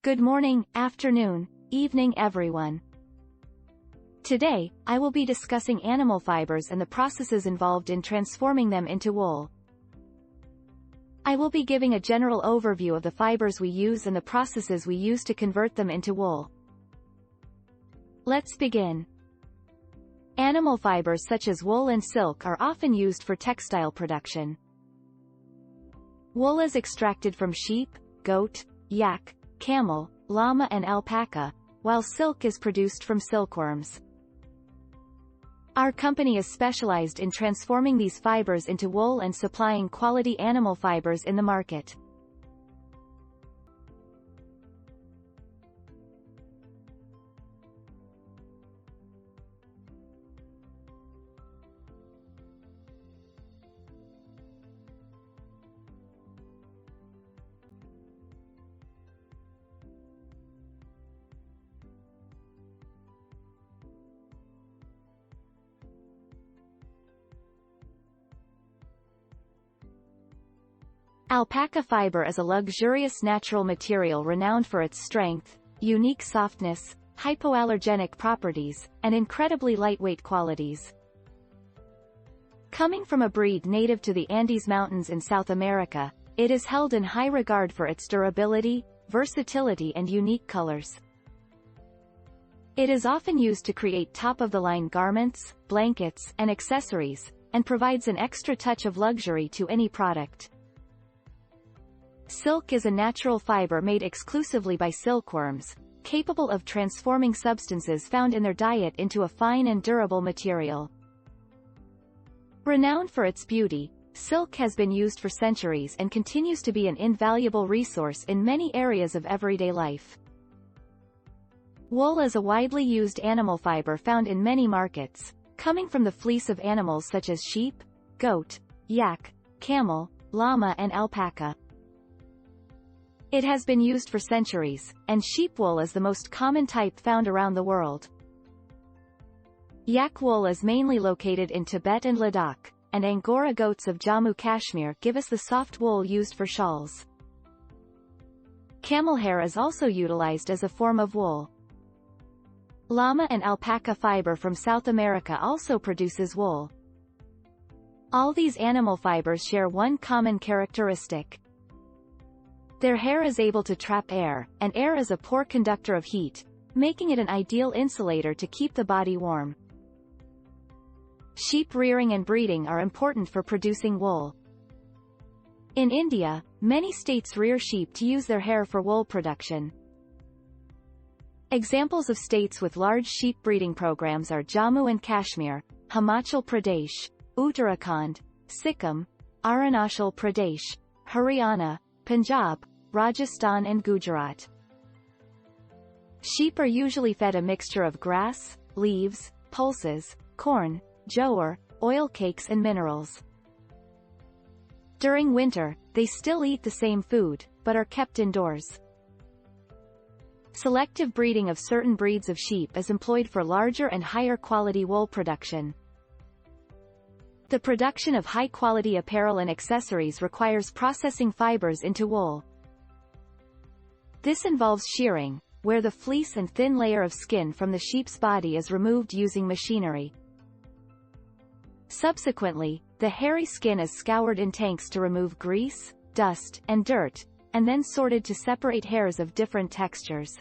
Good morning, afternoon, evening everyone. Today, I will be discussing animal fibers and the processes involved in transforming them into wool. I will be giving a general overview of the fibers we use and the processes we use to convert them into wool. Let's begin. Animal fibers such as wool and silk are often used for textile production. Wool is extracted from sheep, goat, yak, camel, llama and alpaca, while silk is produced from silkworms. Our company is specialized in transforming these fibers into wool and supplying quality animal fibers in the market. Alpaca fiber is a luxurious natural material renowned for its strength, unique softness, hypoallergenic properties, and incredibly lightweight qualities. Coming from a breed native to the Andes Mountains in South America, it is held in high regard for its durability, versatility and unique colors. It is often used to create top-of-the-line garments, blankets, and accessories, and provides an extra touch of luxury to any product. Silk is a natural fiber made exclusively by silkworms, capable of transforming substances found in their diet into a fine and durable material. Renowned for its beauty, silk has been used for centuries and continues to be an invaluable resource in many areas of everyday life. Wool is a widely used animal fiber found in many markets, coming from the fleece of animals such as sheep, goat, yak, camel, llama and alpaca. It has been used for centuries, and sheep wool is the most common type found around the world. Yak wool is mainly located in Tibet and Ladakh, and Angora goats of Jammu Kashmir give us the soft wool used for shawls. Camel hair is also utilized as a form of wool. Llama and alpaca fiber from South America also produces wool. All these animal fibers share one common characteristic. Their hair is able to trap air, and air is a poor conductor of heat, making it an ideal insulator to keep the body warm. Sheep rearing and breeding are important for producing wool. In India, many states rear sheep to use their hair for wool production. Examples of states with large sheep breeding programs are Jammu and Kashmir, Himachal Pradesh, Uttarakhand, Sikkim, Arunachal Pradesh, Haryana, Punjab, Rajasthan and Gujarat. Sheep are usually fed a mixture of grass, leaves, pulses, corn, jowar, oil cakes and minerals. During winter, they still eat the same food, but are kept indoors. Selective breeding of certain breeds of sheep is employed for larger and higher quality wool production. The production of high-quality apparel and accessories requires processing fibers into wool. This involves shearing, where the fleece and thin layer of skin from the sheep's body is removed using machinery. Subsequently, the hairy skin is scoured in tanks to remove grease, dust, and dirt, and then sorted to separate hairs of different textures.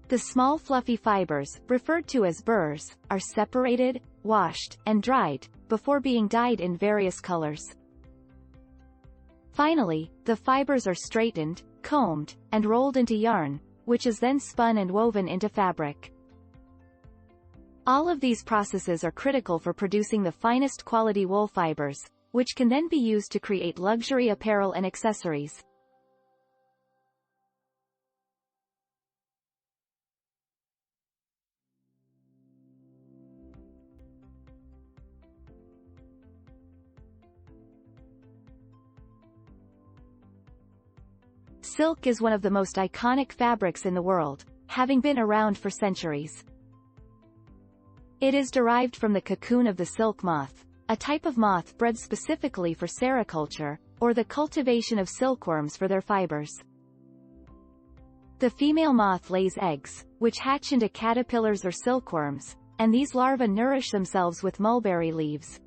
The small fluffy fibers, referred to as burrs, are separated, washed, and dried, before being dyed in various colors. Finally, the fibers are straightened, combed, and rolled into yarn, which is then spun and woven into fabric. All of these processes are critical for producing the finest quality wool fibers, which can then be used to create luxury apparel and accessories. Silk is one of the most iconic fabrics in the world, having been around for centuries. It is derived from the cocoon of the silk moth, a type of moth bred specifically for sericulture, or the cultivation of silkworms for their fibers. The female moth lays eggs, which hatch into caterpillars or silkworms, and these larvae nourish themselves with mulberry leaves.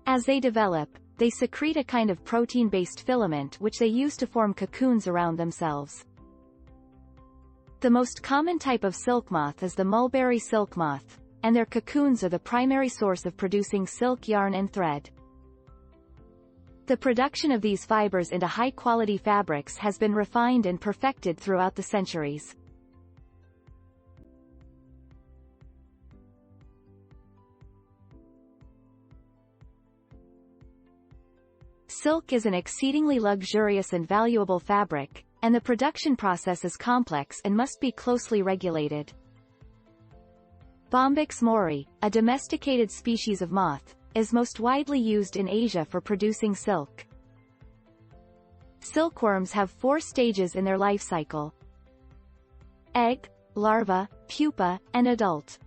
As they develop, they secrete a kind of protein-based filament which they use to form cocoons around themselves. The most common type of silk moth is the mulberry silk moth, and their cocoons are the primary source of producing silk yarn and thread. The production of these fibers into high-quality fabrics has been refined and perfected throughout the centuries. Silk is an exceedingly luxurious and valuable fabric, and the production process is complex and must be closely regulated. Bombyx mori, a domesticated species of moth, is most widely used in Asia for producing silk. Silkworms have 4 stages in their life cycle: egg, larva, pupa, and adult.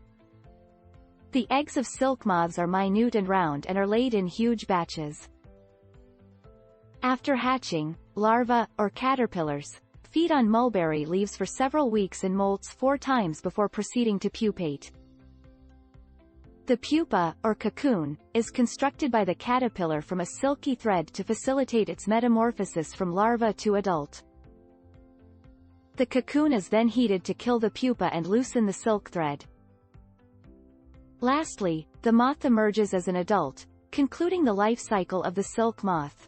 The eggs of silk moths are minute and round and are laid in huge batches. After hatching, larvae, or caterpillars, feed on mulberry leaves for several weeks and molts 4 times before proceeding to pupate. The pupa, or cocoon, is constructed by the caterpillar from a silky thread to facilitate its metamorphosis from larva to adult. The cocoon is then heated to kill the pupa and loosen the silk thread. Lastly, the moth emerges as an adult, concluding the life cycle of the silk moth.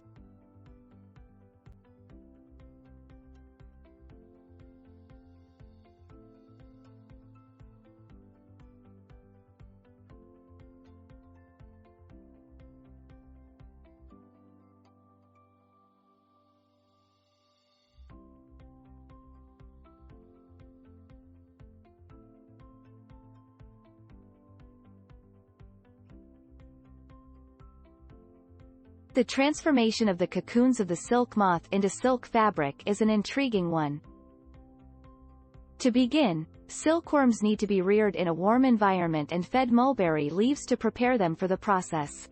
The transformation of the cocoons of the silk moth into silk fabric is an intriguing one. To begin, silkworms need to be reared in a warm environment and fed mulberry leaves to prepare them for the process.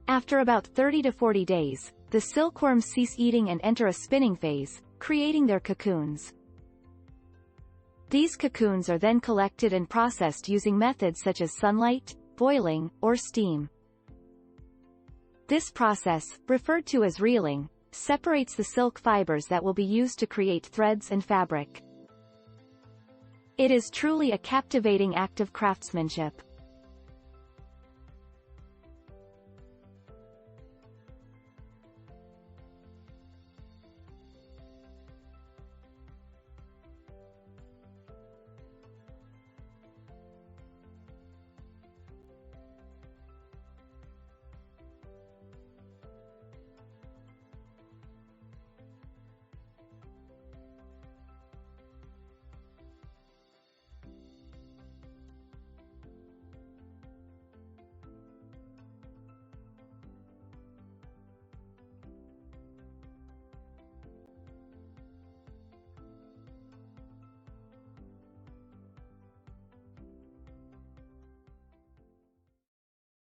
After about 30 to 40 days, the silkworms cease eating and enter a spinning phase, creating their cocoons. These cocoons are then collected and processed using methods such as sunlight, boiling, or steam. This process, referred to as reeling, separates the silk fibers that will be used to create threads and fabric. It is truly a captivating act of craftsmanship.